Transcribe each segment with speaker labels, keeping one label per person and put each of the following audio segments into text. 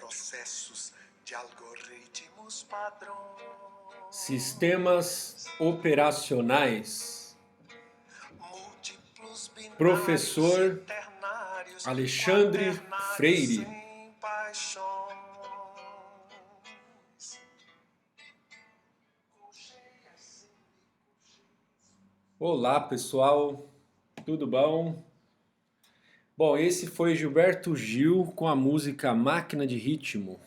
Speaker 1: processos de algoritmos padrões.
Speaker 2: Sistemas operacionais.
Speaker 1: Múltiplos binários
Speaker 2: Professor
Speaker 1: ternários,
Speaker 2: Alexandre
Speaker 1: quaternários
Speaker 2: Freire.
Speaker 1: sem paixões.
Speaker 2: Olá, pessoal. Tudo bom? Bom, esse foi Gilberto Gil com a música Máquina de Ritmo.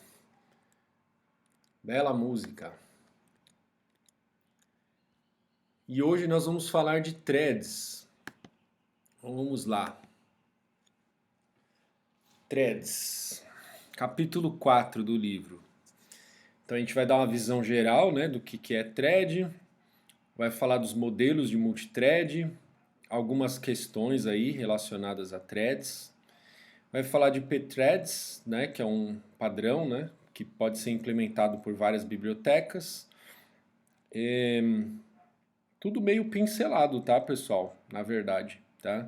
Speaker 2: Bela música. E hoje nós vamos falar de threads. Vamos lá. Threads. Capítulo 4 do livro. Então a gente vai dar uma visão geral, né, do que é thread. Vai falar dos modelos de multithread, algumas questões aí relacionadas a threads. Vai falar de pthreads, né, que é um padrão, né, que pode ser implementado por várias bibliotecas. Tudo meio pincelado, tá, pessoal? Na verdade, tá?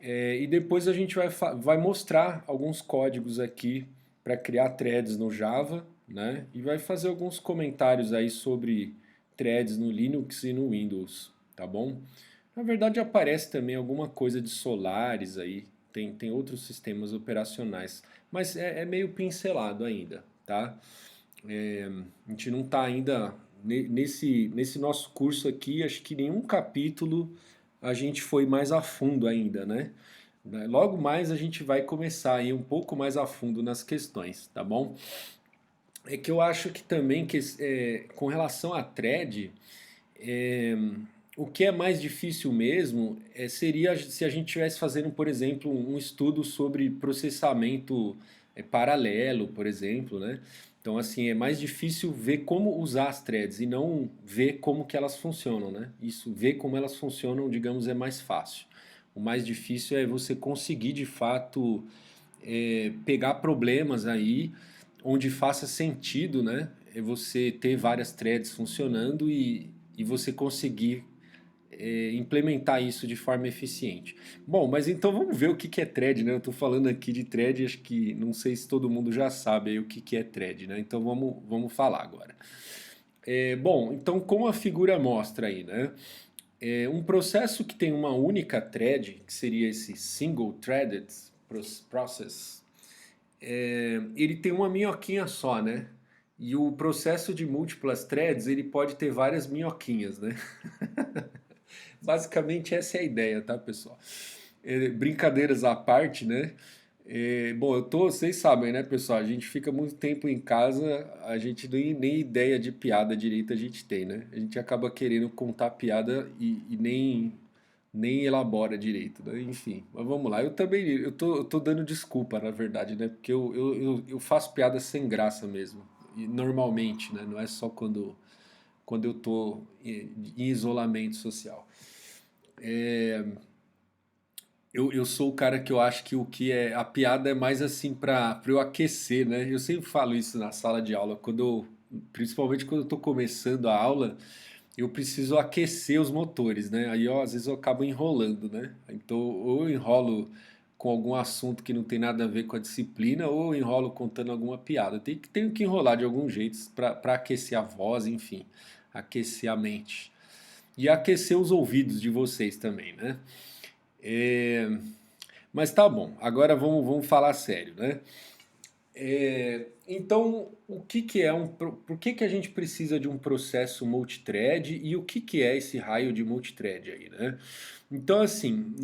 Speaker 2: E depois a gente vai mostrar alguns códigos aqui para criar threads no Java, né? E vai fazer alguns comentários aí sobre threads no Linux e no Windows, tá bom? Na verdade aparece também alguma coisa de Solaris aí, tem outros sistemas operacionais, mas é meio pincelado ainda, tá? A gente não está ainda nesse nosso curso aqui, acho que nenhum capítulo a gente foi mais a fundo ainda, né? Logo mais a gente vai começar a ir um pouco mais a fundo nas questões, tá bom? É que eu acho que também que com relação à thread, é, o que é mais difícil mesmo seria se a gente estivesse fazendo, por exemplo, um estudo sobre processamento paralelo, por exemplo, né? Então, assim, é mais difícil ver como usar as threads e não ver como que elas funcionam, né? Isso, ver como elas funcionam, digamos, é mais fácil. O mais difícil é você conseguir, de fato, pegar problemas aí onde faça sentido, né? É você ter várias threads funcionando e você conseguir implementar isso de forma eficiente. Bom, mas então vamos ver o que é thread, né? Eu estou falando aqui de thread, acho que não sei se todo mundo já sabe aí o que é thread, né? Então vamos falar agora. Bom, então como a figura mostra aí, né? Um processo que tem uma única thread, que seria esse single threaded process, ele tem uma minhoquinha só, né? E o processo de múltiplas threads, ele pode ter várias minhoquinhas, né? Basicamente essa é a ideia, tá, pessoal? Brincadeiras à parte, né? Bom, vocês sabem, né, pessoal? A gente fica muito tempo em casa, a gente nem ideia de piada direita a gente tem, né? A gente acaba querendo contar piada e nem elabora direito, né? Enfim, mas vamos lá. Eu tô dando desculpa, na verdade, né? Porque eu faço piada sem graça mesmo. E normalmente, né? Não é só quando eu tô em isolamento social. Eu sou o cara que eu acho que o que é a piada é mais assim pra eu aquecer, né? Eu sempre falo isso na sala de aula, principalmente quando eu tô começando a aula, eu preciso aquecer os motores, né? Aí, ó, às vezes eu acabo enrolando, né? Então, ou eu enrolo com algum assunto que não tem nada a ver com a disciplina, ou eu enrolo contando alguma piada. Tenho que enrolar de algum jeito para aquecer a voz, enfim, aquecer a mente. E aquecer os ouvidos de vocês também, né? É, Mas tá bom, agora vamos falar sério, né? Então, por que a gente precisa de um processo multithread e o que é esse raio de multithread aí, né? Então, assim,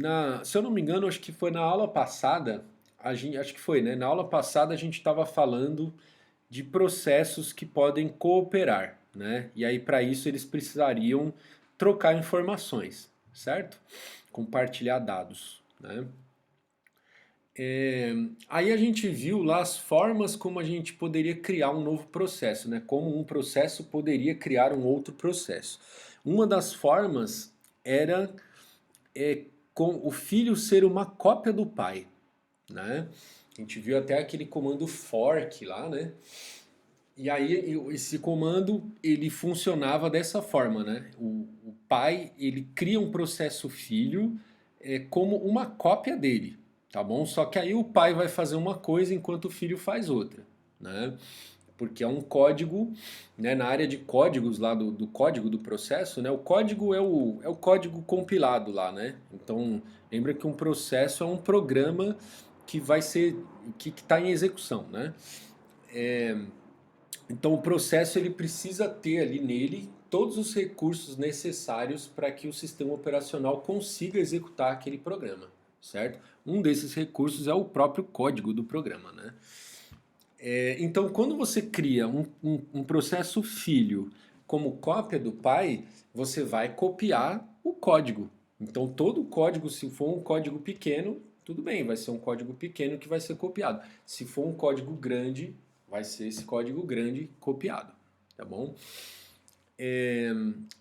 Speaker 2: se eu não me engano, acho que foi na aula passada, acho que foi, né? Na aula passada a gente estava falando de processos que podem cooperar, né? E aí para isso eles precisariam trocar informações, certo? Compartilhar dados, né? Aí a gente viu lá as formas como a gente poderia criar um novo processo, né? Como um processo poderia criar um outro processo. Uma das formas era com o filho ser uma cópia do pai, né? A gente viu até aquele comando fork lá, né? E aí esse comando ele funcionava dessa forma, né? O pai ele cria um processo filho como uma cópia dele, tá bom? Só que aí o pai vai fazer uma coisa enquanto o filho faz outra, né? Porque é um código, né, na área de códigos lá do código do processo, né, o código é o código compilado lá, né? Então, lembra que um processo é um programa que vai ser, que está em execução, né? Então, o processo ele precisa ter ali nele todos os recursos necessários para que o sistema operacional consiga executar aquele programa, certo? Um desses recursos é o próprio código do programa, né? Então, quando você cria um processo filho como cópia do pai, você vai copiar o código. Então, todo o código, se for um código pequeno, tudo bem, vai ser um código pequeno que vai ser copiado. Se for um código grande, vai ser esse código grande copiado, tá bom?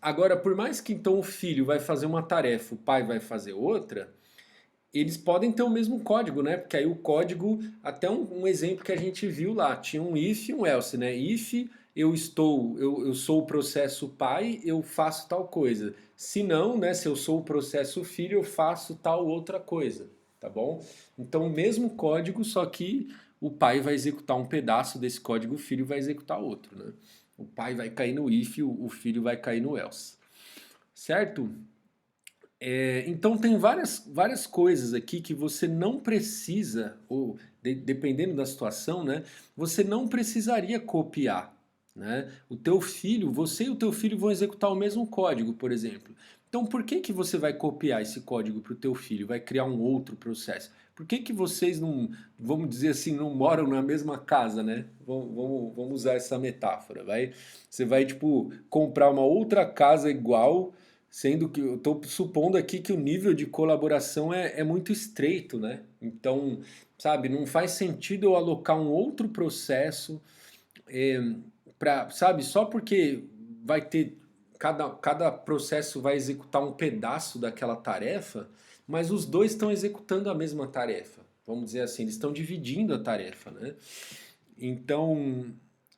Speaker 2: Agora, por mais que então o filho vai fazer uma tarefa, o pai vai fazer outra, eles podem ter o mesmo código, né? Porque aí o código, até um exemplo que a gente viu lá, tinha um if e um else, né? If eu sou o processo pai, eu faço tal coisa. Se não, né? Se eu sou o processo filho, eu faço tal outra coisa, tá bom? Então o mesmo código, só que o pai vai executar um pedaço desse código, o filho vai executar outro, né? O pai vai cair no if, o filho vai cair no else, certo? Então tem várias coisas aqui que você não precisa, ou dependendo da situação, né, você não precisaria copiar, né? O teu filho, você e o teu filho vão executar o mesmo código, por exemplo. Então por que que você vai copiar esse código para o teu filho? Vai criar um outro processo? Por que que vocês não, vamos dizer assim, não moram na mesma casa, né? Vamos usar essa metáfora, você vai tipo comprar uma outra casa igual. Sendo que eu estou supondo aqui que o nível de colaboração é muito estreito, né? Então, sabe, não faz sentido eu alocar um outro processo para, sabe, só porque vai ter, cada processo vai executar um pedaço daquela tarefa, mas os dois estão executando a mesma tarefa. Vamos dizer assim, eles estão dividindo a tarefa, né? Então,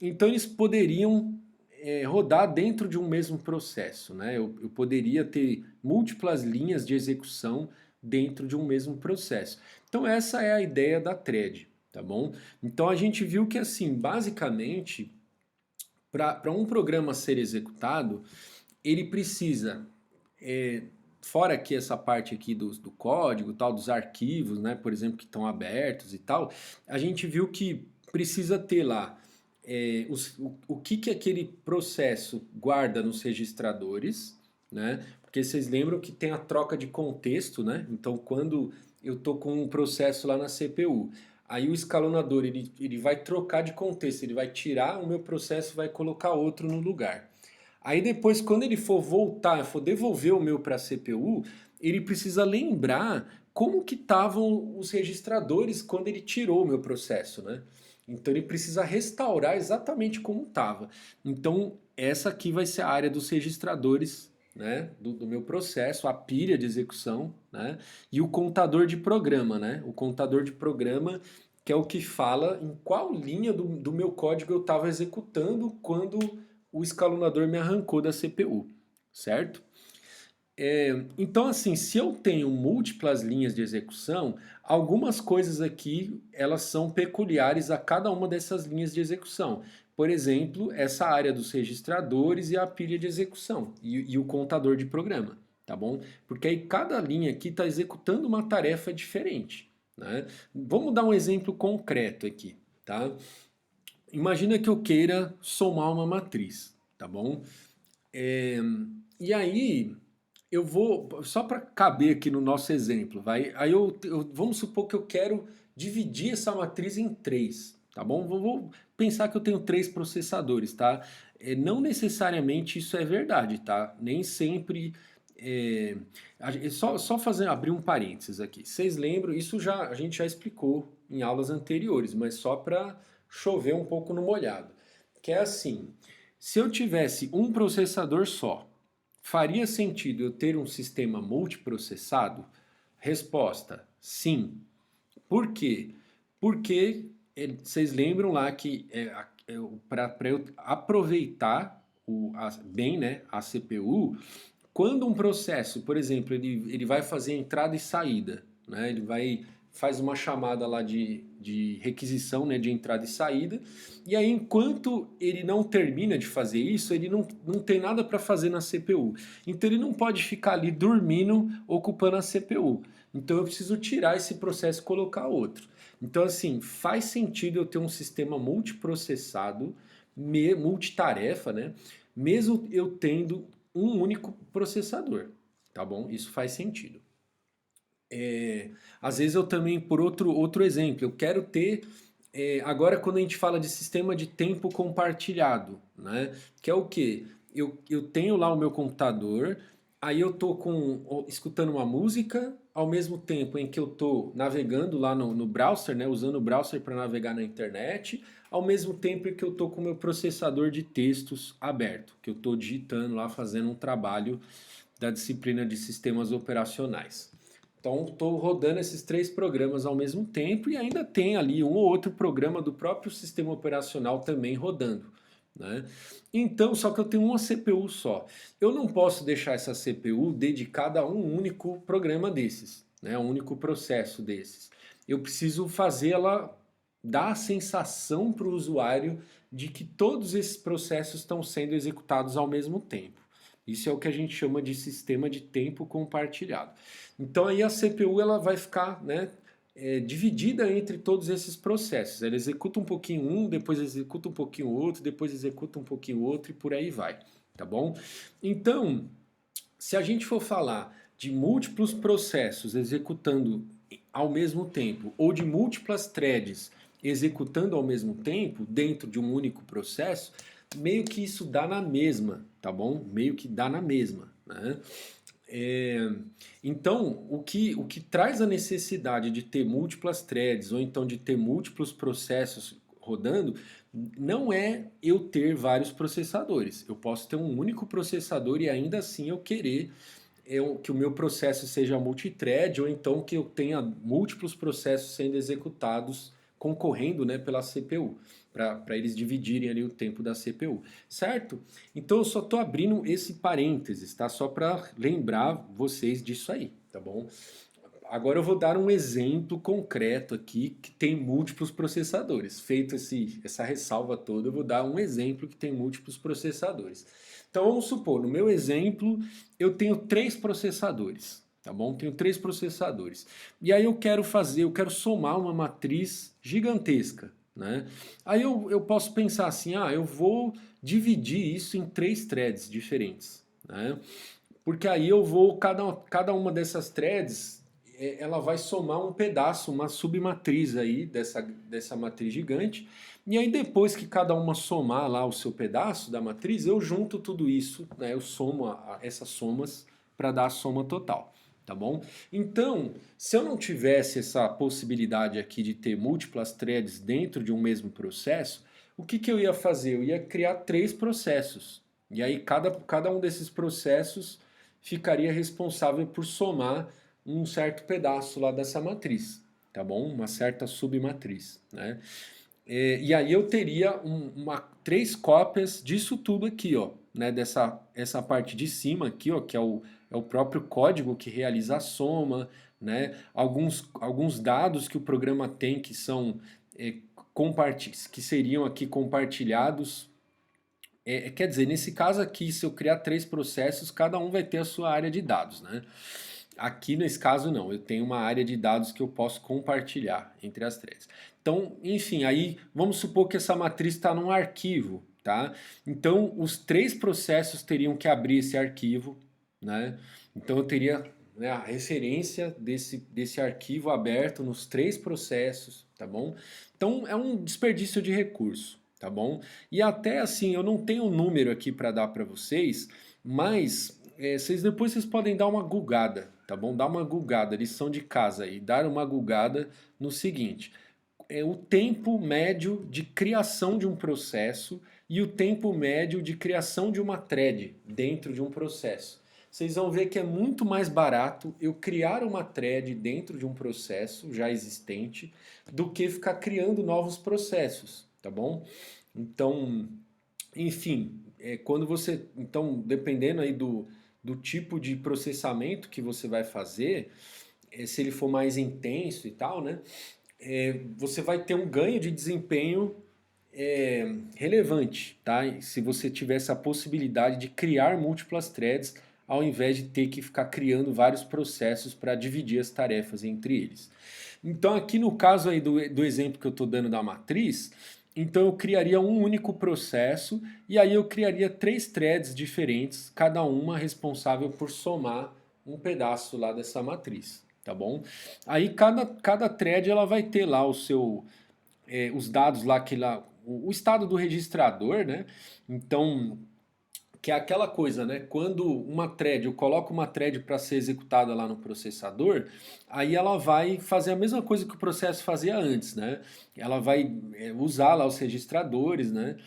Speaker 2: então eles poderiam rodar dentro de um mesmo processo, né? Eu poderia ter múltiplas linhas de execução dentro de um mesmo processo. Então essa é a ideia da thread, tá bom? Então a gente viu que assim, basicamente, para um programa ser executado, ele precisa, fora aqui essa parte aqui do código, tal, dos arquivos, né, por exemplo, que estão abertos e tal, a gente viu que precisa ter lá o que, que aquele processo guarda nos registradores, né? Porque vocês lembram que tem a troca de contexto, né? Então, quando eu estou com um processo lá na CPU, aí o escalonador ele vai trocar de contexto, ele vai tirar o meu processo e vai colocar outro no lugar. Aí depois, quando ele for voltar, for devolver o meu para a CPU, ele precisa lembrar como que estavam os registradores quando ele tirou o meu processo, né? Então ele precisa restaurar exatamente como estava. Então essa aqui vai ser a área dos registradores, né, do meu processo, a pilha de execução, né, e o contador de programa, né? O contador de programa que é o que fala em qual linha do meu código eu estava executando quando o escalonador me arrancou da CPU, certo? Então, assim, se eu tenho múltiplas linhas de execução, algumas coisas aqui elas são peculiares a cada uma dessas linhas de execução. Por exemplo, essa área dos registradores e a pilha de execução e o contador de programa, tá bom? Porque aí cada linha aqui está executando uma tarefa diferente, né? Vamos dar um exemplo concreto aqui, tá? Imagina que eu queira somar uma matriz, tá bom? É, e aí eu vou, só para caber aqui no nosso exemplo, vai? Aí vamos supor que eu quero dividir essa matriz em três, tá bom? Vou pensar que eu tenho três processadores, tá? Não necessariamente isso é verdade, tá? Nem sempre. Só fazer, abrir um parênteses aqui. Vocês lembram? Isso já a gente já explicou em aulas anteriores, mas só para chover um pouco no molhado. Que é assim: se eu tivesse um processador só, faria sentido eu ter um sistema multiprocessado? Resposta: sim. Por quê? Porque vocês lembram lá que para eu aproveitar bem, né, a CPU, quando um processo, por exemplo, ele vai fazer entrada e saída, né, ele vai faz uma chamada lá de requisição, né, de entrada e saída, e aí enquanto ele não termina de fazer isso, ele não tem nada para fazer na CPU. Então ele não pode ficar ali dormindo, ocupando a CPU. Então eu preciso tirar esse processo e colocar outro. Então assim, faz sentido eu ter um sistema multiprocessado, multitarefa, né? Mesmo eu tendo um único processador, tá bom? Isso faz sentido. Às vezes eu também, por outro exemplo, eu quero ter. Agora, quando a gente fala de sistema de tempo compartilhado, né? Que é o quê? Eu tenho lá o meu computador, aí eu tô escutando uma música, ao mesmo tempo em que eu tô navegando lá no browser, né? Usando o browser para navegar na internet, ao mesmo tempo em que eu tô com o meu processador de textos aberto, que eu tô digitando lá, fazendo um trabalho da disciplina de sistemas operacionais. Então, estou rodando esses três programas ao mesmo tempo e ainda tem ali um ou outro programa do próprio sistema operacional também rodando, né? Então, só que eu tenho uma CPU só. Eu não posso deixar essa CPU dedicada a um único programa desses, né? Um único processo desses. Eu preciso fazer ela dar a sensação para o usuário de que todos esses processos estão sendo executados ao mesmo tempo. Isso é o que a gente chama de sistema de tempo compartilhado. Então aí a CPU ela vai ficar, né, dividida entre todos esses processos. Ela executa um pouquinho um, depois executa um pouquinho outro, depois executa um pouquinho outro e por aí vai, tá bom? Então, se a gente for falar de múltiplos processos executando ao mesmo tempo ou de múltiplas threads executando ao mesmo tempo dentro de um único processo, meio que isso dá na mesma, tá bom? Meio que dá na mesma, né? É, então, o que traz a necessidade de ter múltiplas threads ou então de ter múltiplos processos rodando não é eu ter vários processadores. Eu posso ter um único processador e ainda assim eu querer que o meu processo seja multithread ou então que eu tenha múltiplos processos sendo executados concorrendo, né, pela CPU, para eles dividirem ali o tempo da CPU, certo? Então eu só estou abrindo esse parênteses, tá? Só para lembrar vocês disso aí, tá bom? Agora eu vou dar um exemplo concreto aqui que tem múltiplos processadores. Feito essa ressalva toda, eu vou dar um exemplo que tem múltiplos processadores. Então vamos supor, no meu exemplo, eu tenho três processadores, tá bom? Tenho três processadores. E aí eu quero somar uma matriz gigantesca, né? Aí eu posso pensar assim, eu vou dividir isso em três threads diferentes, né? Porque aí eu vou, cada uma dessas threads, ela vai somar um pedaço, uma submatriz aí dessa matriz gigante. E aí depois que cada uma somar lá o seu pedaço da matriz, eu junto tudo isso, né? Eu somo essas somas para dar a soma total, tá bom? Então, se eu não tivesse essa possibilidade aqui de ter múltiplas threads dentro de um mesmo processo, o que eu ia fazer? Eu ia criar três processos. E aí cada um desses processos ficaria responsável por somar um certo pedaço lá dessa matriz, tá bom? Uma certa submatriz, né? E aí eu teria três cópias disso tudo aqui, ó, né? Essa parte de cima aqui, ó, que é o próprio código que realiza a soma, né? Alguns dados que o programa tem que são que seriam aqui compartilhados. Quer dizer, nesse caso aqui, se eu criar três processos, cada um vai ter a sua área de dados, né? Aqui nesse caso não, eu tenho uma área de dados que eu posso compartilhar entre as threads. Então, enfim, aí vamos supor que essa matriz está num arquivo, tá? Então, os três processos teriam que abrir esse arquivo, né? Então, eu teria, né, a referência desse arquivo aberto nos três processos, tá bom? Então, é um desperdício de recurso, tá bom? E até assim, eu não tenho um número aqui para dar para vocês, mas depois vocês podem dar uma gugada, tá bom? Dar uma gugada, lição de casa aí, dar uma gugada no seguinte: o tempo médio de criação de um processo e o tempo médio de criação de uma thread dentro de um processo. Vocês vão ver que é muito mais barato eu criar uma thread dentro de um processo já existente do que ficar criando novos processos, tá bom? Então, enfim, quando você. Então, dependendo aí do tipo de processamento que você vai fazer, se ele for mais intenso e tal, né? Você vai ter um ganho de desempenho relevante, tá? E se você tiver essa possibilidade de criar múltiplas threads, ao invés de ter que ficar criando vários processos para dividir as tarefas entre eles. Então aqui no caso aí do exemplo que eu estou dando da matriz, então eu criaria um único processo e aí eu criaria 3 threads diferentes, cada uma responsável por somar um pedaço lá dessa matriz, tá bom? Aí cada thread ela vai ter lá os dados lá que lá o estado do registrador, né? Então que é aquela coisa, né? Quando eu coloco uma thread para ser executada lá no processador, aí ela vai fazer a mesma coisa que o processo fazia antes, né? Ela vai usar lá os registradores, né?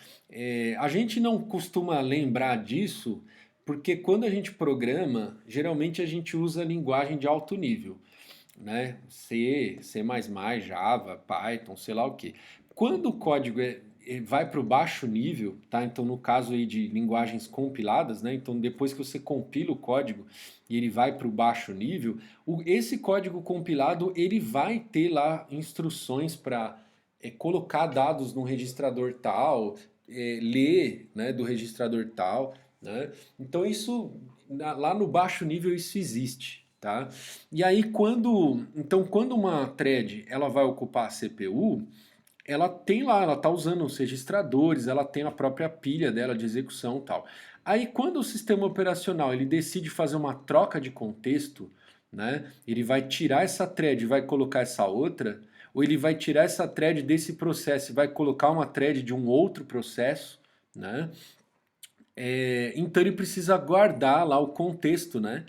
Speaker 2: A gente não costuma lembrar disso, porque quando a gente programa, geralmente a gente usa linguagem de alto nível, né? C++, Java, Python, sei lá o que. Quando o código vai para o baixo nível, tá? Então no caso aí de linguagens compiladas, né? Então depois que você compila o código e ele vai para o baixo nível, esse código compilado ele vai ter lá instruções para colocar dados no registrador tal, ler, né, do registrador tal, né? Então isso lá no baixo nível isso existe, tá? E aí quando uma thread ela vai ocupar a CPU, ela tem lá, ela tá usando os registradores, ela tem a própria pilha dela de execução e tal. Aí quando o sistema operacional ele decide fazer uma troca de contexto, né? Ele vai tirar essa thread e vai colocar essa outra, ou ele vai tirar essa thread desse processo e vai colocar uma thread de um outro processo, né? Então ele precisa guardar lá o contexto, né?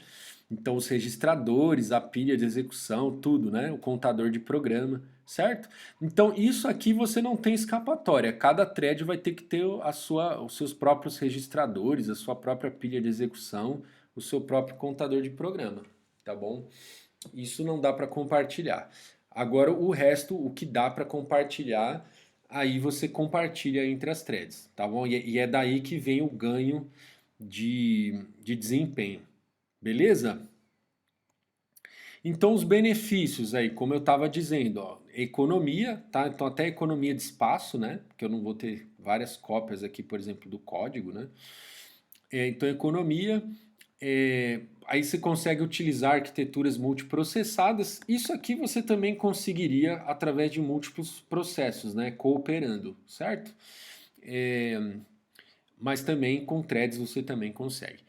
Speaker 2: Então os registradores, a pilha de execução, tudo, né? O contador de programa, certo? Então isso aqui você não tem escapatória. Cada thread vai ter que ter os seus próprios registradores, a sua própria pilha de execução, o seu próprio contador de programa, tá bom? Isso não dá para compartilhar. Agora o resto, o que dá para compartilhar, aí você compartilha entre as threads, tá bom? E é daí que vem o ganho de desempenho, beleza? Então os benefícios aí, como eu estava dizendo, ó, economia, tá? Então até economia de espaço, né? Porque eu não vou ter várias cópias aqui, por exemplo, do código, né? Então economia, aí você consegue utilizar arquiteturas multiprocessadas. Isso aqui você também conseguiria através de múltiplos processos, né? Cooperando, certo? Mas também com threads você também consegue.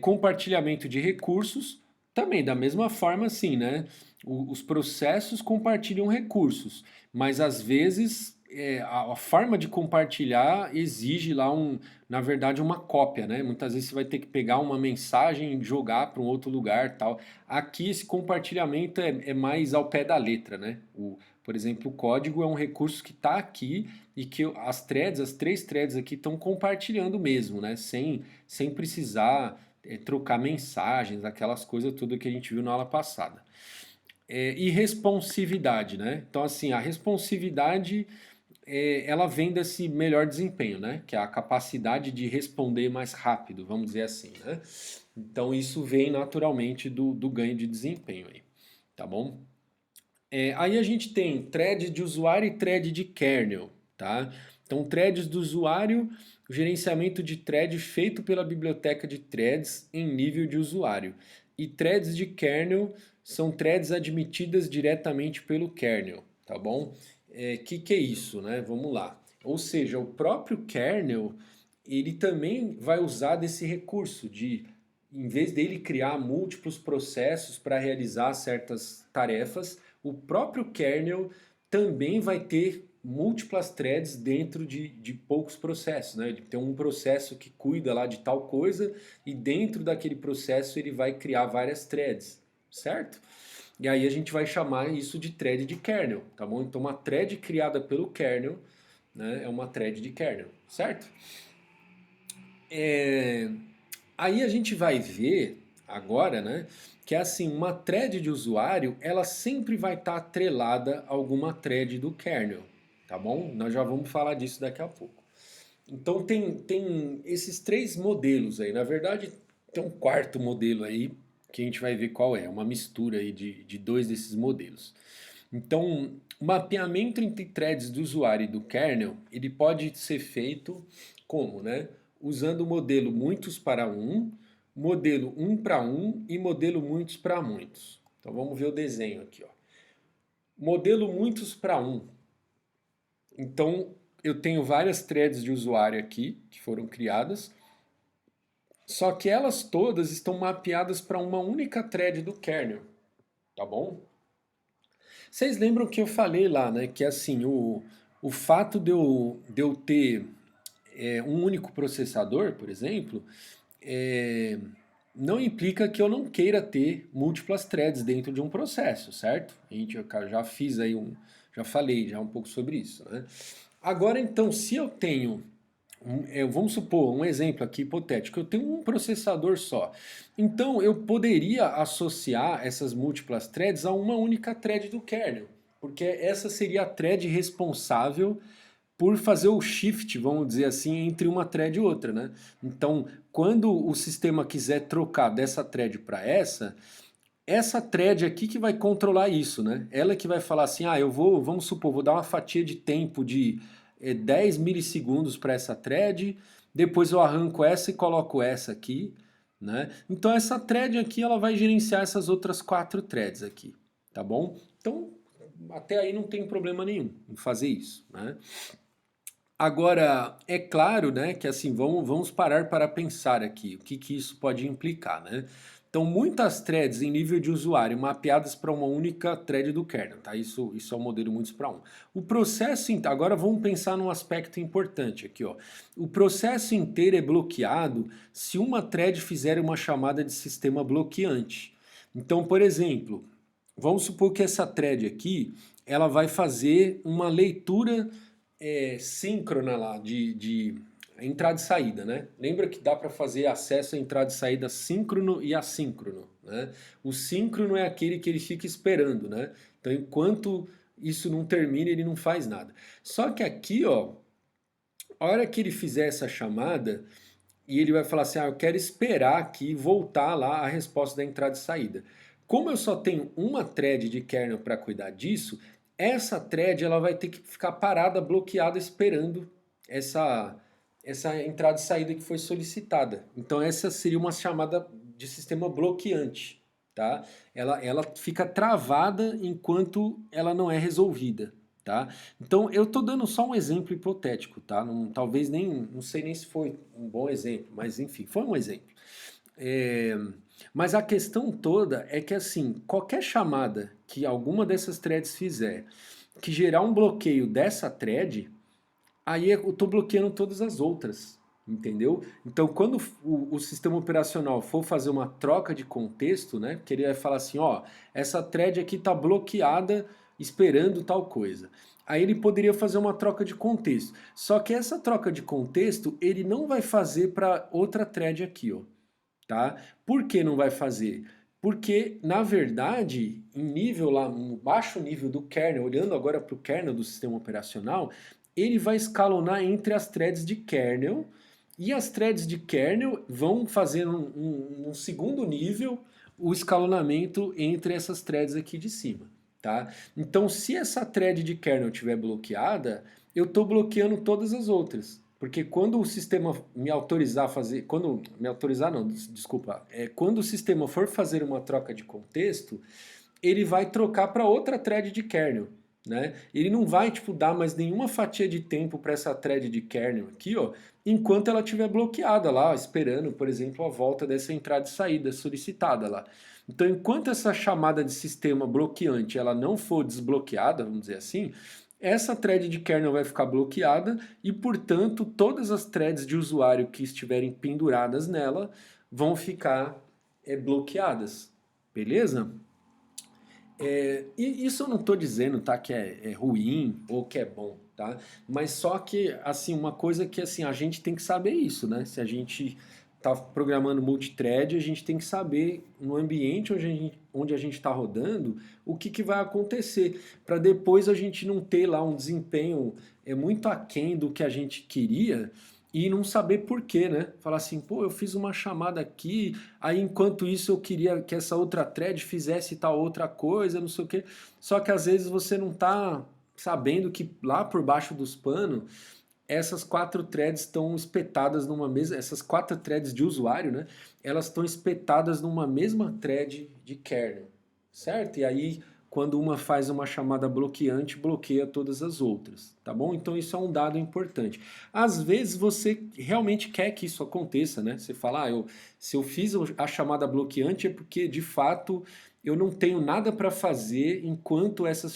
Speaker 2: Compartilhamento de recursos, também da mesma forma assim, né? Os processos compartilham recursos, mas às vezes a forma de compartilhar exige lá na verdade uma cópia, né? Muitas vezes você vai ter que pegar uma mensagem e jogar para um outro lugar, tal. Aqui esse compartilhamento é mais ao pé da letra, né? Por exemplo, o código é um recurso que está aqui e que as 3 threads aqui estão compartilhando mesmo, né? Sem precisar trocar mensagens, aquelas coisas tudo que a gente viu na aula passada. E responsividade, né? Então, assim, a responsividade ela vem desse melhor desempenho, né? Que é a capacidade de responder mais rápido, vamos dizer assim, né? Então, isso vem naturalmente do ganho de desempenho aí, tá bom? Aí a gente tem thread de usuário e thread de kernel, tá? Então, threads do usuário, o gerenciamento de thread feito pela biblioteca de threads em nível de usuário. E threads de kernel são threads admitidas diretamente pelo kernel, tá bom? Que é isso, né? Vamos lá. Ou seja, o próprio kernel, ele também vai usar desse recurso de, em vez dele criar múltiplos processos para realizar certas tarefas, o próprio kernel também vai ter múltiplas threads dentro de poucos processos, né? Ele tem um processo que cuida lá de tal coisa e dentro daquele processo ele vai criar várias threads, certo? E aí a gente vai chamar isso de thread de kernel, tá bom? Então uma thread criada pelo kernel, né, é uma thread de kernel, certo? Aí a gente vai ver agora, né, que é assim, uma thread de usuário, ela sempre vai estar atrelada a alguma thread do kernel, tá bom? Nós já vamos falar disso daqui a pouco. Então tem esses 3 modelos aí, na verdade tem um quarto modelo aí, que a gente vai ver qual é, uma mistura aí de dois desses modelos. Então, o mapeamento entre threads do usuário e do kernel, ele pode ser feito como, né? Usando o modelo muitos para um, modelo um para um e modelo muitos para muitos. Então vamos ver o desenho aqui, ó. Modelo muitos para um. Então eu tenho várias threads de usuário aqui que foram criadas, só que elas todas estão mapeadas para uma única thread do kernel, tá bom? Vocês lembram que eu falei lá, né? Que assim, o fato de eu ter um único processador, por exemplo, é, não implica que eu não queira ter múltiplas threads dentro de um processo, certo? Eu já fiz aí já falei já um pouco sobre isso, né? Agora então, se eu tenho vamos supor, um exemplo aqui hipotético, eu tenho um processador só. Então eu poderia associar essas múltiplas threads a uma única thread do kernel, porque essa seria a thread responsável por fazer o shift, vamos dizer assim, entre uma thread e outra, né? Então, quando o sistema quiser trocar dessa thread para essa thread aqui que vai controlar isso, né? Ela que vai falar assim, vamos supor, vou dar uma fatia de tempo de 10 milissegundos para essa thread, depois eu arranco essa e coloco essa aqui, né? Então essa thread aqui ela vai gerenciar essas outras 4 threads aqui, tá bom? Então até aí não tem problema nenhum em fazer isso, né? Agora, é claro, né, que assim, vamos parar para pensar aqui, o que isso pode implicar, né? Então, muitas threads em nível de usuário mapeadas para uma única thread do kernel, tá? Isso é o modelo muitos para um. O processo, agora vamos pensar num aspecto importante aqui, ó. O processo inteiro é bloqueado se uma thread fizer uma chamada de sistema bloqueante. Então, por exemplo, vamos supor que essa thread aqui, ela vai fazer uma leitura síncrona lá de entrada e saída, né? Lembra que dá para fazer acesso à entrada e saída síncrono e assíncrono, né? O síncrono é aquele que ele fica esperando, né? Então, enquanto isso não termina, ele não faz nada. Só que aqui, ó, a hora que ele fizer essa chamada, e ele vai falar assim, eu quero esperar aqui voltar lá a resposta da entrada e saída. Como eu só tenho uma thread de kernel para cuidar disso, essa thread ela vai ter que ficar parada, bloqueada, esperando essa entrada e saída que foi solicitada. Então essa seria uma chamada de sistema bloqueante, tá? Ela fica travada enquanto ela não é resolvida. Tá? Então eu estou dando só um exemplo hipotético, tá? Talvez não sei nem se foi um bom exemplo, mas enfim, foi um exemplo. Mas a questão toda é que assim, qualquer chamada que alguma dessas threads fizer que gerar um bloqueio dessa thread, aí eu estou bloqueando todas as outras, entendeu? Então quando o sistema operacional for fazer uma troca de contexto, né? Porque ele vai falar assim, ó, essa thread aqui está bloqueada esperando tal coisa. Aí ele poderia fazer uma troca de contexto. Só que essa troca de contexto ele não vai fazer para outra thread aqui, ó, tá? Por que não vai fazer? Porque, na verdade, em nível lá, no baixo nível do kernel, olhando agora para o kernel do sistema operacional, ele vai escalonar entre as threads de kernel e as threads de kernel vão fazer um segundo nível o escalonamento entre essas threads aqui de cima. Tá? Então, se essa thread de kernel estiver bloqueada, eu estou bloqueando todas as outras. Porque quando o sistema me autorizar a fazer... Quando me autorizar não, desculpa. Quando o sistema for fazer uma troca de contexto, ele vai trocar para outra thread de kernel. Né? Ele não vai dar mais nenhuma fatia de tempo para essa thread de kernel aqui, ó, enquanto ela estiver bloqueada lá, esperando, por exemplo, a volta dessa entrada e saída solicitada lá. Então, enquanto essa chamada de sistema bloqueante ela não for desbloqueada, vamos dizer assim, essa thread de kernel vai ficar bloqueada e, portanto, todas as threads de usuário que estiverem penduradas nela vão ficar bloqueadas. Beleza? E isso eu não estou dizendo, tá, que é ruim ou que é bom, tá? Mas só que, assim, uma coisa que assim, a gente tem que saber isso, né? Se a gente está programando multithread, a gente tem que saber no ambiente onde a gente está rodando o que vai acontecer, para depois a gente não ter lá um desempenho muito aquém do que a gente queria e não saber por quê, né? Falar assim, pô, eu fiz uma chamada aqui, aí enquanto isso eu queria que essa outra thread fizesse tal outra coisa, não sei o quê. Só que às vezes você não tá sabendo que lá por baixo dos panos, essas quatro threads estão espetadas numa mesma, essas quatro threads de usuário, né? Elas estão espetadas numa mesma thread de kernel, certo? E aí, quando uma faz uma chamada bloqueante, bloqueia todas as outras, tá bom? Então isso é um dado importante. Às vezes você realmente quer que isso aconteça, né? Você fala, se eu fiz a chamada bloqueante é porque de fato eu não tenho nada para fazer enquanto essa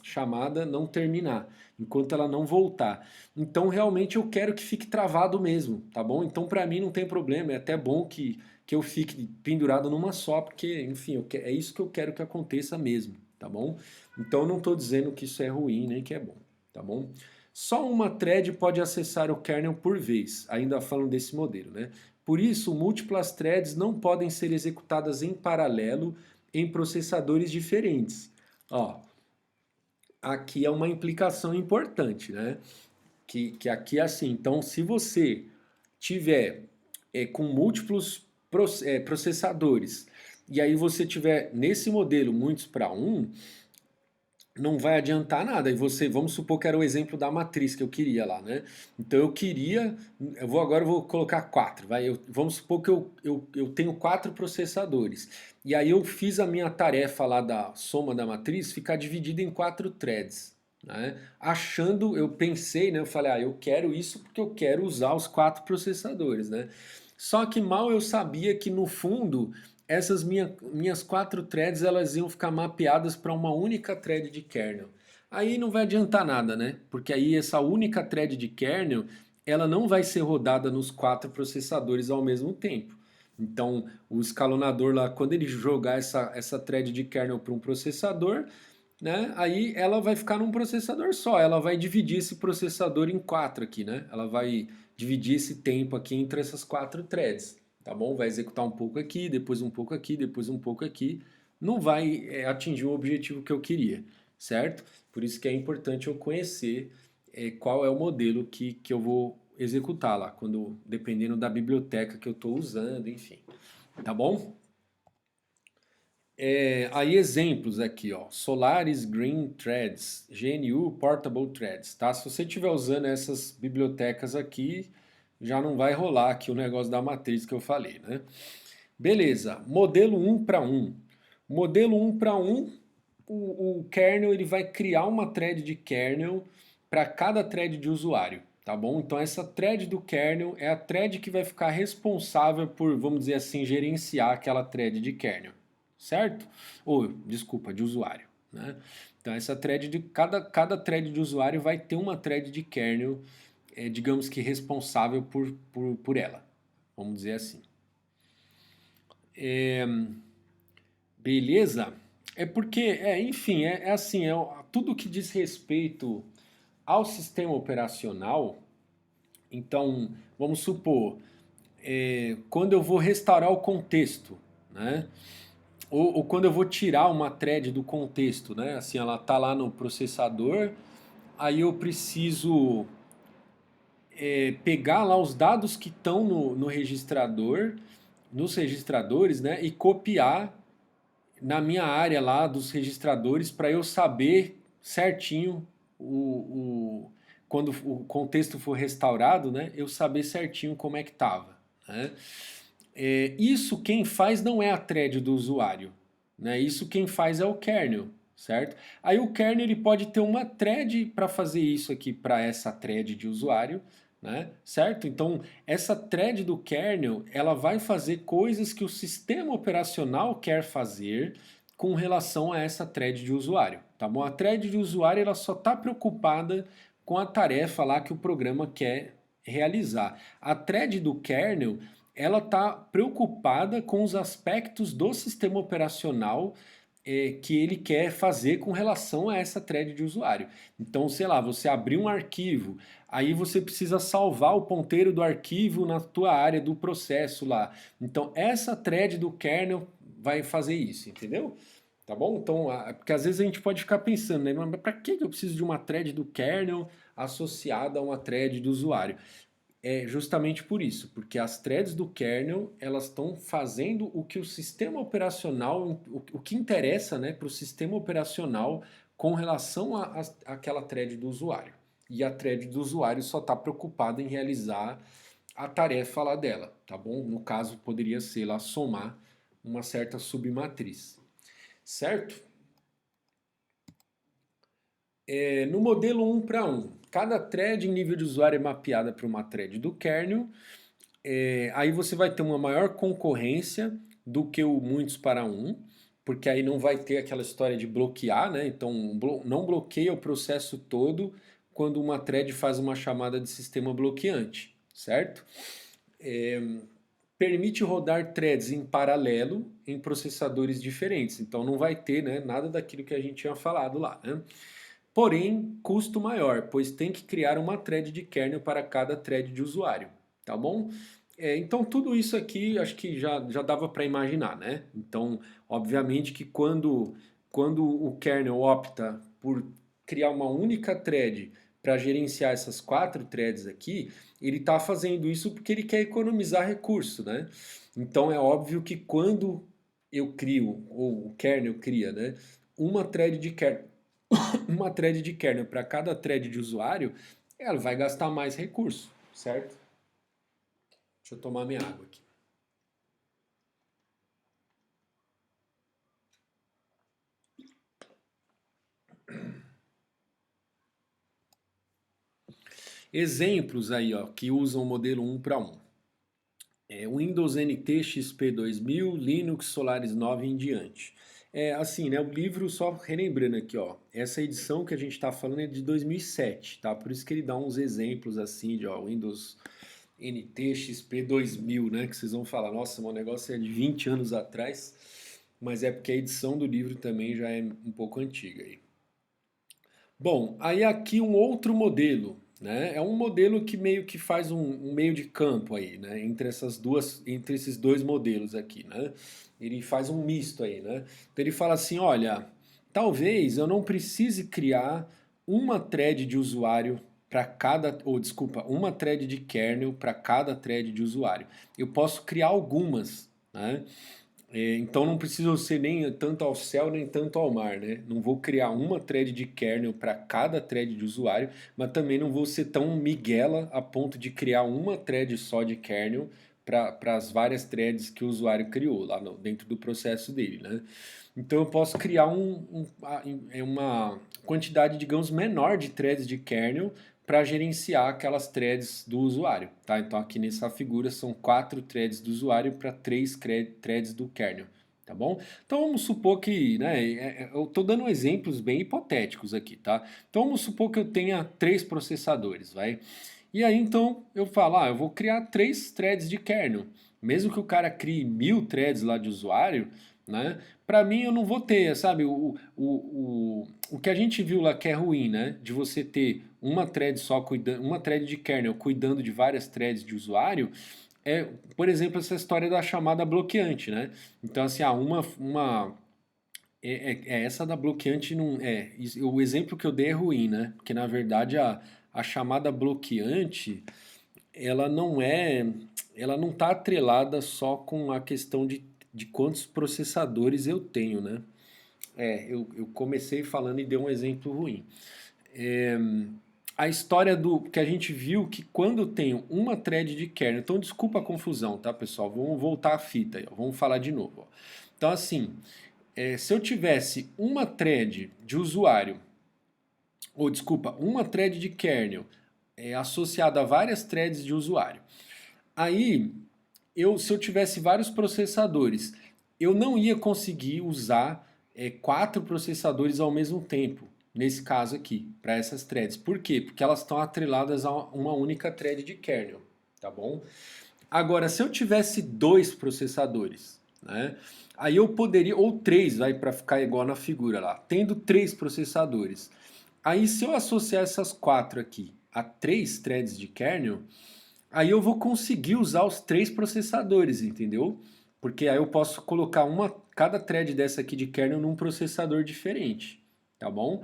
Speaker 2: chamada não terminar, enquanto ela não voltar. Então realmente eu quero que fique travado mesmo, tá bom? Então para mim não tem problema, é até bom que eu fique pendurado numa só, porque, enfim, é isso que eu quero que aconteça mesmo, tá bom? Então eu não estou dizendo que isso é ruim nem que é bom, tá bom? Só uma thread pode acessar o kernel por vez, ainda falando desse modelo, né? Por isso, múltiplas threads não podem ser executadas em paralelo em processadores diferentes. Ó, aqui é uma implicação importante, né? Que aqui é assim, então se você tiver com múltiplos processadores e aí você tiver nesse modelo muitos para um, não vai adiantar nada. E você, vamos supor que era o exemplo da matriz que eu queria lá, né? Então agora eu vou colocar quatro, vai. Vamos supor que eu tenho quatro processadores. E aí eu fiz a minha tarefa lá da soma da matriz ficar dividida em quatro threads. Né? Eu pensei, né? Eu falei, eu quero isso porque eu quero usar os quatro processadores, né? Só que mal eu sabia que no fundo essas minhas quatro threads elas iam ficar mapeadas para uma única thread de kernel. Aí não vai adiantar nada, né? Porque aí essa única thread de kernel ela não vai ser rodada nos quatro processadores ao mesmo tempo. Então, o escalonador lá, quando ele jogar essa thread de kernel para um processador, né, aí ela vai ficar num processador só. Ela vai dividir esse processador em quatro aqui, né? Ela vai dividir esse tempo aqui entre essas quatro threads, tá bom? Vai executar um pouco aqui, depois um pouco aqui, depois um pouco aqui. Não vai atingir o objetivo que eu queria, certo? Por isso que é importante eu conhecer qual é o modelo que eu vou executar lá, dependendo da biblioteca que eu estou usando, enfim. Tá bom? Aí exemplos aqui, ó, Solaris Green Threads, GNU Portable Threads, tá? Se você estiver usando essas bibliotecas aqui, já não vai rolar aqui o negócio da matriz que eu falei, né? Beleza, modelo 1 para 1. Modelo 1 para 1, o kernel ele vai criar uma thread de kernel para cada thread de usuário, tá bom? Então essa thread do kernel é a thread que vai ficar responsável por, vamos dizer assim, gerenciar aquela thread de kernel, certo? Ou, desculpa, de usuário, né? Então essa thread de cada thread de usuário vai ter uma thread de kernel, digamos que responsável por ela, vamos dizer assim. Beleza? É porque, enfim, é assim, tudo que diz respeito ao sistema operacional, então, vamos supor, quando eu vou restaurar o contexto, né? Ou quando eu vou tirar uma thread do contexto, né? Assim, ela tá lá no processador, aí eu preciso pegar lá os dados que estão no registrador, nos registradores, né? E copiar na minha área lá dos registradores para eu saber certinho quando o contexto for restaurado, né? Eu saber certinho como é que estava, né? Isso quem faz não é a thread do usuário, né? Isso quem faz é o kernel, certo? Aí o kernel ele pode ter uma thread para fazer isso aqui para essa thread de usuário, né? Certo? Então essa thread do kernel ela vai fazer coisas que o sistema operacional quer fazer com relação a essa thread de usuário, tá bom? A thread de usuário ela só está preocupada com a tarefa lá que o programa quer realizar. A thread do kernel ela está preocupada com os aspectos do sistema operacional que ele quer fazer com relação a essa thread de usuário. Então, sei lá, você abriu um arquivo, aí você precisa salvar o ponteiro do arquivo na tua área do processo lá. Então, essa thread do kernel vai fazer isso, entendeu? Tá bom? Então, porque às vezes a gente pode ficar pensando, né? Mas para que eu preciso de uma thread do kernel associada a uma thread do usuário. É justamente por isso, porque as threads do kernel elas estão fazendo o que o sistema operacional, o que interessa, né, para o sistema operacional com relação àquela thread do usuário. E a thread do usuário só está preocupada em realizar a tarefa lá dela, tá bom? No caso, poderia ser lá somar uma certa submatriz, certo? No modelo 1 para 1, cada thread em nível de usuário é mapeada para uma thread do kernel. Aí você vai ter uma maior concorrência do que o muitos para um, porque aí não vai ter aquela história de bloquear, né? Então não bloqueia o processo todo quando uma thread faz uma chamada de sistema bloqueante, certo? Permite rodar threads em paralelo em processadores diferentes, então não vai ter, né, nada daquilo que a gente tinha falado lá, né? Porém, custo maior, pois tem que criar uma thread de kernel para cada thread de usuário, tá bom? Então tudo isso aqui acho que já dava para imaginar, né? Então, obviamente que quando o kernel opta por criar uma única thread para gerenciar essas 4 threads aqui, ele está fazendo isso porque ele quer economizar recurso, né? Então é óbvio que quando eu crio, ou o kernel cria, né, uma thread de kernel uma thread de kernel para cada thread de usuário, ela vai gastar mais recurso, certo? Deixa eu tomar minha água aqui. Exemplos aí, ó, que usam o modelo 1 para 1. Windows NT XP 2000, Linux Solaris 9 em diante. Assim, né, o livro, só relembrando aqui, ó, essa edição que a gente está falando é de 2007, tá? Por isso que ele dá uns exemplos assim de, ó, Windows NT XP 2000, né? Que vocês vão falar, nossa, meu negócio é de 20 anos atrás, mas é porque a edição do livro também já é um pouco antiga aí. Bom, aí aqui um outro modelo, né? É um modelo que meio que faz um meio de campo aí, né? Entre esses dois modelos aqui, né? Ele faz um misto aí, né? Então ele fala assim, olha, talvez eu não precise criar uma thread de usuário para cada, ou desculpa, uma thread de kernel para cada thread de usuário. Eu posso criar algumas, né? Então não preciso ser nem tanto ao céu nem tanto ao mar, né? Não vou criar uma thread de kernel para cada thread de usuário, mas também não vou ser tão miguela a ponto de criar uma thread só de kernel para as várias threads que o usuário criou lá dentro do processo dele, né? Então eu posso criar uma quantidade, digamos, menor de threads de kernel para gerenciar aquelas threads do usuário, tá? Então aqui nessa figura são 4 threads do usuário para 3 threads do kernel, tá bom? Então vamos supor que, né, eu estou dando exemplos bem hipotéticos aqui, tá? Então vamos supor que eu tenha 3 processadores, vai? E aí então eu falo, eu vou criar 3 threads de kernel. Mesmo que o cara crie 1000 threads lá de usuário, né? Para mim eu não vou ter, sabe, o que a gente viu lá que é ruim, né? De você ter uma thread só cuidando, uma thread de kernel cuidando de várias threads de usuário, por exemplo, essa história da chamada bloqueante, né? Então assim, essa da bloqueante não o exemplo que eu dei é ruim, né? Porque na verdade a chamada bloqueante ela não está atrelada só com a questão de quantos processadores eu tenho, né? Eu comecei falando e dei um exemplo ruim. A história do que a gente viu que quando eu tenho uma thread de kernel, então desculpa a confusão, tá, pessoal? Vamos voltar à fita aí, ó, vamos falar de novo. Ó. Então assim, se eu tivesse uma thread de usuário, ou desculpa, uma thread de kernel associada a várias threads de usuário, aí se eu tivesse vários processadores, eu não ia conseguir usar 4 processadores ao mesmo tempo, nesse caso aqui, para essas threads. Por quê? Porque elas estão atreladas a uma única thread de kernel, tá bom? Agora, se eu tivesse 2 processadores, né? Aí eu poderia, ou 3, vai para ficar igual na figura lá, tendo 3 processadores. Aí se eu associar essas 4 aqui a 3 threads de kernel, aí eu vou conseguir usar os 3 processadores, entendeu? Porque aí eu posso colocar cada thread dessa aqui de kernel num processador diferente, tá bom?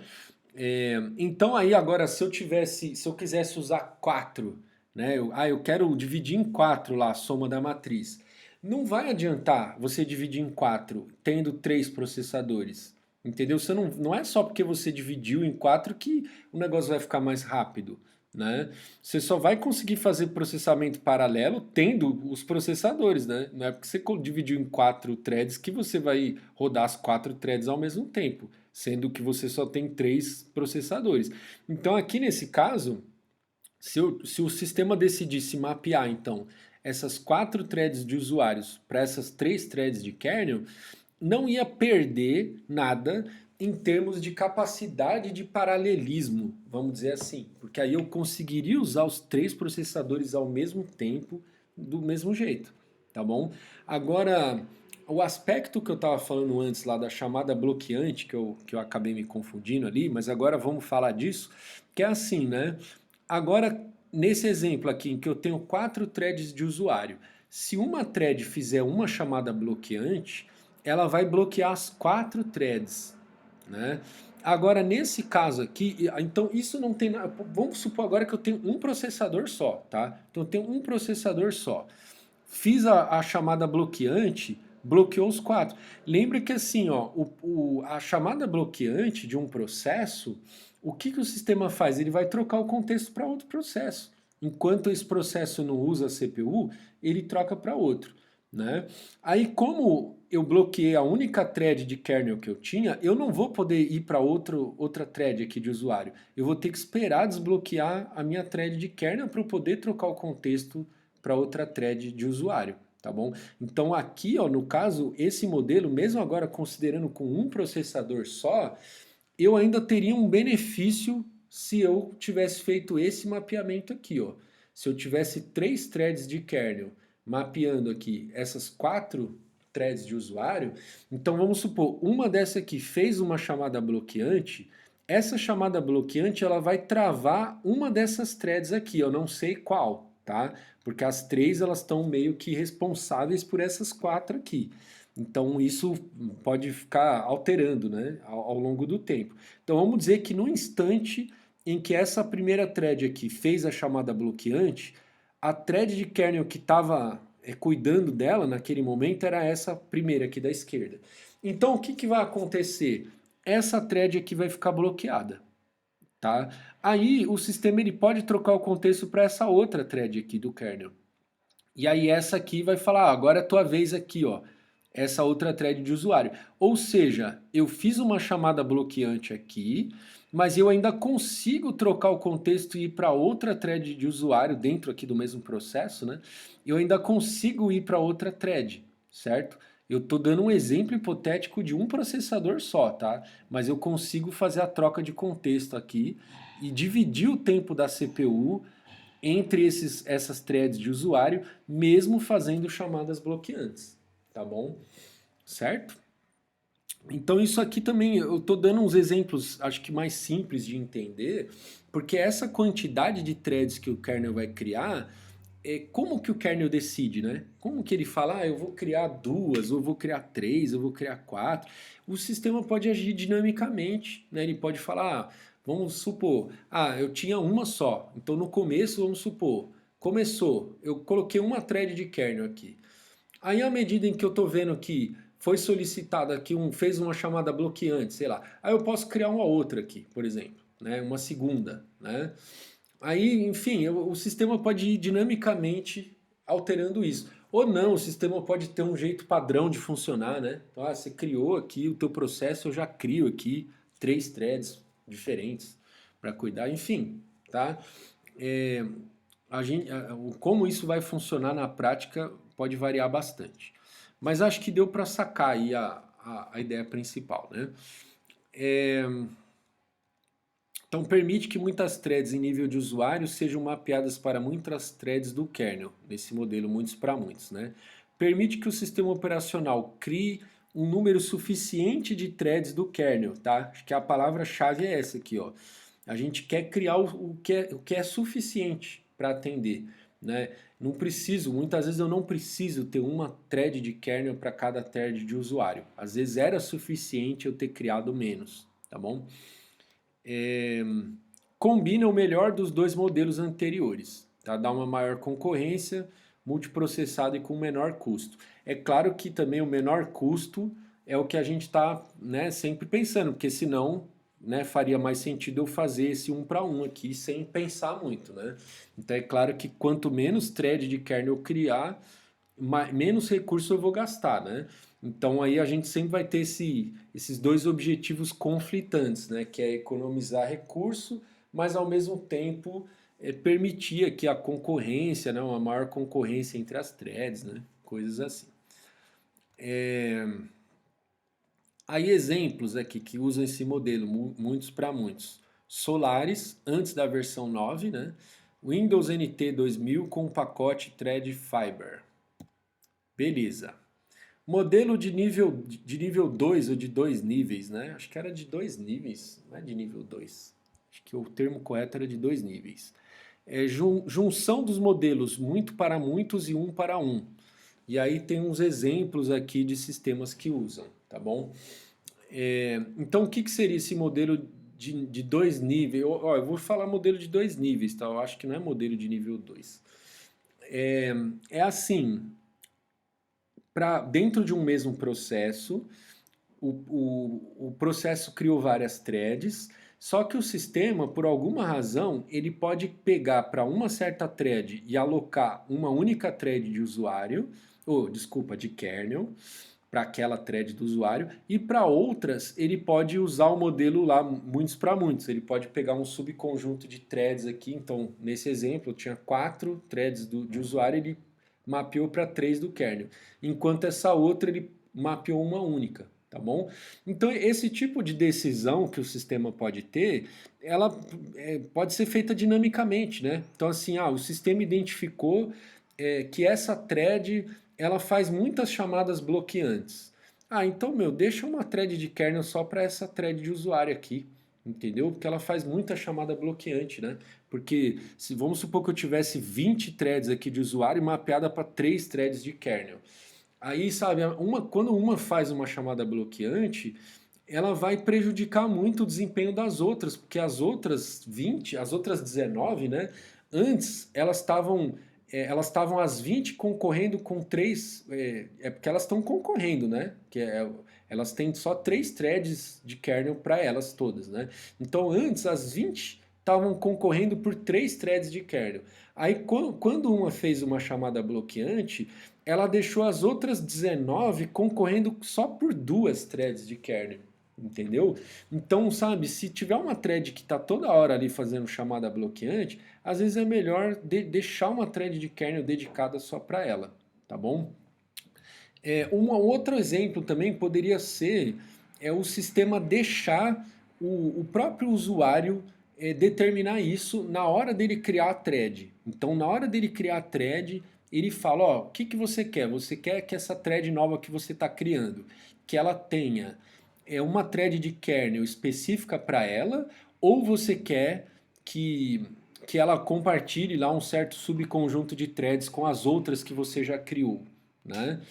Speaker 2: Então aí agora se eu quisesse usar 4, né? Eu quero dividir em 4 lá a soma da matriz. Não vai adiantar você dividir em 4 tendo 3 processadores. Entendeu? Você não é só porque você dividiu em 4 que o negócio vai ficar mais rápido, né? Você só vai conseguir fazer processamento paralelo tendo os processadores, né? Não é porque você dividiu em 4 threads que você vai rodar as 4 threads ao mesmo tempo, sendo que você só tem 3 processadores. Então aqui nesse caso, se o sistema decidisse mapear então essas 4 threads de usuários para essas 3 threads de kernel, não ia perder nada em termos de capacidade de paralelismo, vamos dizer assim, porque aí eu conseguiria usar os 3 processadores ao mesmo tempo, do mesmo jeito, tá bom? Agora, o aspecto que eu estava falando antes lá da chamada bloqueante, que eu acabei me confundindo ali, mas agora vamos falar disso, que é assim, né? Agora, nesse exemplo aqui, em que eu tenho 4 threads de usuário, se uma thread fizer uma chamada bloqueante, ela vai bloquear as 4 threads, né? Agora, nesse caso aqui, então isso não tem nada. Vamos supor agora que eu tenho um processador só, tá? Então eu tenho um processador só. Fiz a chamada bloqueante, bloqueou os 4. Lembre que assim, ó, a chamada bloqueante de um processo, o que o sistema faz? Ele vai trocar o contexto para outro processo. Enquanto esse processo não usa a CPU, ele troca para outro, né? Aí, como eu bloqueei a única thread de kernel que eu tinha, eu não vou poder ir para outra thread aqui de usuário. Eu vou ter que esperar desbloquear a minha thread de kernel para eu poder trocar o contexto para outra thread de usuário, tá bom? Então aqui, ó, no caso, esse modelo, mesmo agora considerando com um processador só, eu ainda teria um benefício se eu tivesse feito esse mapeamento aqui, ó. Se eu tivesse 3 threads de kernel mapeando aqui essas 4 threads de usuário, então vamos supor, uma dessa aqui fez uma chamada bloqueante, essa chamada bloqueante ela vai travar uma dessas threads aqui, eu não sei qual, tá? Porque as 3 elas estão meio que responsáveis por essas 4 aqui. Então isso pode ficar alterando, né, ao longo do tempo. Então vamos dizer que no instante em que essa primeira thread aqui fez a chamada bloqueante, a thread de kernel que estava cuidando dela naquele momento era essa primeira aqui da esquerda. Então o que vai acontecer? Essa thread aqui vai ficar bloqueada, tá? Aí o sistema ele pode trocar o contexto para essa outra thread aqui do kernel. E aí essa aqui vai falar, agora é a tua vez aqui, ó, essa outra thread de usuário. Ou seja, eu fiz uma chamada bloqueante aqui, mas eu ainda consigo trocar o contexto e ir para outra thread de usuário dentro aqui do mesmo processo, né? Eu ainda consigo ir para outra thread, certo? Eu estou dando um exemplo hipotético de um processador só, tá? Mas eu consigo fazer a troca de contexto aqui e dividir o tempo da CPU entre essas threads de usuário, mesmo fazendo chamadas bloqueantes, tá bom? Certo? Então isso aqui também, eu estou dando uns exemplos, acho que mais simples de entender, porque essa quantidade de threads que o kernel vai criar, como que o kernel decide, né? Como que ele fala, eu vou criar 2, eu vou criar 3, eu vou criar 4. O sistema pode agir dinamicamente, né? Ele pode falar, vamos supor, eu tinha uma só. Então no começo, vamos supor, começou, eu coloquei uma thread de kernel aqui. Aí à medida em que eu estou vendo que foi solicitado aqui, fez uma chamada bloqueante, sei lá. Aí eu posso criar uma outra aqui, por exemplo, né? Uma segunda, né? Aí, enfim, o sistema pode ir dinamicamente alterando isso. Ou não, o sistema pode ter um jeito padrão de funcionar, né? Então, você criou aqui o teu processo, eu já crio aqui 3 threads diferentes para cuidar, enfim, tá? É, como isso vai funcionar na prática pode variar bastante. Mas acho que deu para sacar aí a ideia principal, né? É, então permite que muitas threads em nível de usuário sejam mapeadas para muitas threads do kernel, nesse modelo muitos para muitos, né? Permite que o sistema operacional crie um número suficiente de threads do kernel, tá? Acho que a palavra-chave é essa aqui, ó. A gente quer criar o que é suficiente para atender, né? Não preciso, muitas vezes eu não preciso ter uma thread de kernel para cada thread de usuário. Às vezes era suficiente eu ter criado menos, tá bom? Combina o melhor dos dois modelos anteriores, tá? Dá uma maior concorrência, multiprocessado e com menor custo. É claro que também o menor custo é o que a gente está, né, sempre pensando, porque senão, né, faria mais sentido eu fazer esse um para um aqui sem pensar muito, né? Então é claro que quanto menos thread de kernel eu criar, menos recurso eu vou gastar, né? Então aí a gente sempre vai ter esses dois objetivos conflitantes, né? Que é economizar recurso, mas ao mesmo tempo permitir aqui a concorrência, né? Uma maior concorrência entre as threads, né? Coisas assim. Aí exemplos aqui que usam esse modelo, muitos para muitos. Solaris, antes da versão 9, né? Windows NT 2000 com pacote Thread Fiber. Beleza. Modelo de nível 2 ou de dois níveis, né? Acho que era de dois níveis, não é de nível 2. Acho que o termo correto era de dois níveis. É junção dos modelos muito para muitos e um para um. E aí tem uns exemplos aqui de sistemas que usam, tá bom? Então o que seria esse modelo de dois níveis? Eu vou falar modelo de dois níveis, tá? Eu acho que não é modelo de nível 2. É assim, dentro de um mesmo processo, o processo criou várias threads, só que o sistema, por alguma razão, ele pode pegar para uma certa thread e alocar uma única thread de usuário, ou desculpa, de kernel, para aquela thread do usuário, e para outras ele pode usar o modelo lá muitos para muitos. Ele pode pegar um subconjunto de threads aqui. Então, nesse exemplo, tinha 4 threads de usuário, ele mapeou para 3 do kernel, enquanto essa outra ele mapeou uma única. Tá bom? Então, esse tipo de decisão que o sistema pode ter, ela pode ser feita dinamicamente, né? Então, assim, o sistema identificou que essa thread ela faz muitas chamadas bloqueantes. Então, deixa uma thread de kernel só para essa thread de usuário aqui, entendeu? Porque ela faz muita chamada bloqueante, né? Porque se vamos supor que eu tivesse 20 threads aqui de usuário mapeada para 3 threads de kernel. Aí, sabe, quando uma faz uma chamada bloqueante, ela vai prejudicar muito o desempenho das outras, porque as outras 20, as outras 19, né? Antes elas estavam as 20 concorrendo com 3. Porque elas estão concorrendo, né? Elas têm só 3 threads de kernel para elas todas, né? Então antes as 20 estavam concorrendo por 3 threads de kernel. Aí quando uma fez uma chamada bloqueante, ela deixou as outras 19 concorrendo só por 2 threads de kernel. Entendeu? Então, sabe, se tiver uma thread que está toda hora ali fazendo chamada bloqueante, às vezes é melhor deixar uma thread de kernel dedicada só para ela, tá bom? Um outro exemplo também poderia ser o sistema deixar o próprio usuário determinar isso na hora dele criar a thread. Então, na hora dele criar a thread, ele fala, ó, o que você quer? Você quer que essa thread nova que você está criando, que ela tenha uma thread de kernel específica para ela, ou você quer que ela compartilhe lá um certo subconjunto de threads com as outras que você já criou, né?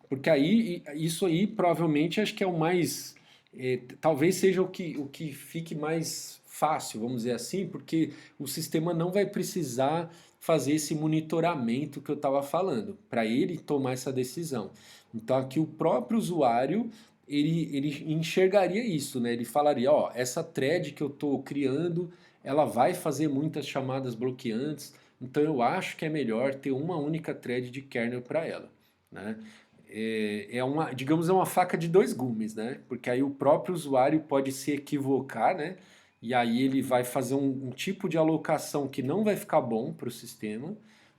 Speaker 2: Porque aí, isso aí provavelmente acho que é o mais. Talvez seja o que fique mais fácil, vamos dizer assim, porque o sistema não vai precisar fazer esse monitoramento que eu estava falando, para ele tomar essa decisão. Então aqui o próprio usuário ele enxergaria isso, né? Ele falaria, ó, essa thread que eu estou criando, ela vai fazer muitas chamadas bloqueantes, então eu acho que é melhor ter uma única thread de kernel para ela, né? Digamos, é uma faca de dois gumes, né? Porque aí o próprio usuário pode se equivocar, né? E aí ele vai fazer um tipo de alocação que não vai ficar bom para o sistema,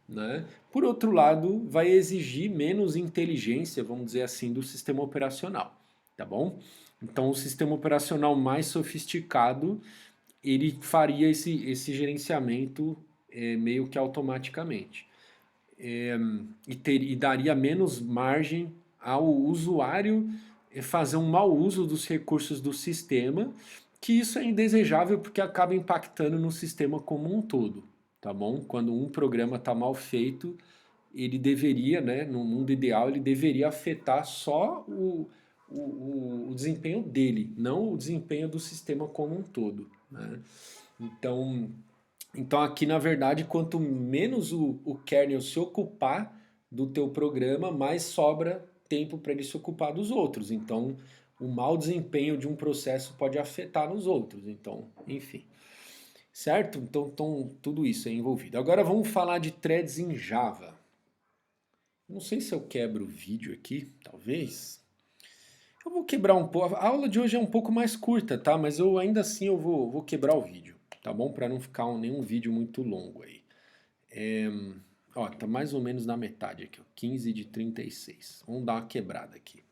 Speaker 2: né? Por outro lado, vai exigir menos inteligência, vamos dizer assim, do sistema operacional, tá bom? Então, o sistema operacional mais sofisticado, ele faria esse gerenciamento meio que automaticamente e daria menos margem ao usuário fazer um mau uso dos recursos do sistema, que isso é indesejável porque acaba impactando no sistema como um todo, tá bom? Quando um programa está mal feito, ele deveria, né, no mundo ideal, ele deveria afetar só o desempenho dele, não o desempenho do sistema como um todo, né? Então, então aqui na verdade, quanto menos o kernel se ocupar do teu programa, mais sobra tempo para ele se ocupar dos outros. Então, o mau desempenho de um processo pode afetar nos outros. Então, enfim. Certo? Então tudo isso é envolvido. Agora vamos falar de threads em Java. Não sei se eu quebro o vídeo aqui, talvez. Eu vou quebrar um pouco. A aula de hoje é um pouco mais curta, tá? Mas eu ainda assim eu vou quebrar o vídeo, tá bom? Para não ficar nenhum vídeo muito longo aí. Ó, tá mais ou menos na metade aqui, ó, 15 de 36. Vamos dar uma quebrada aqui.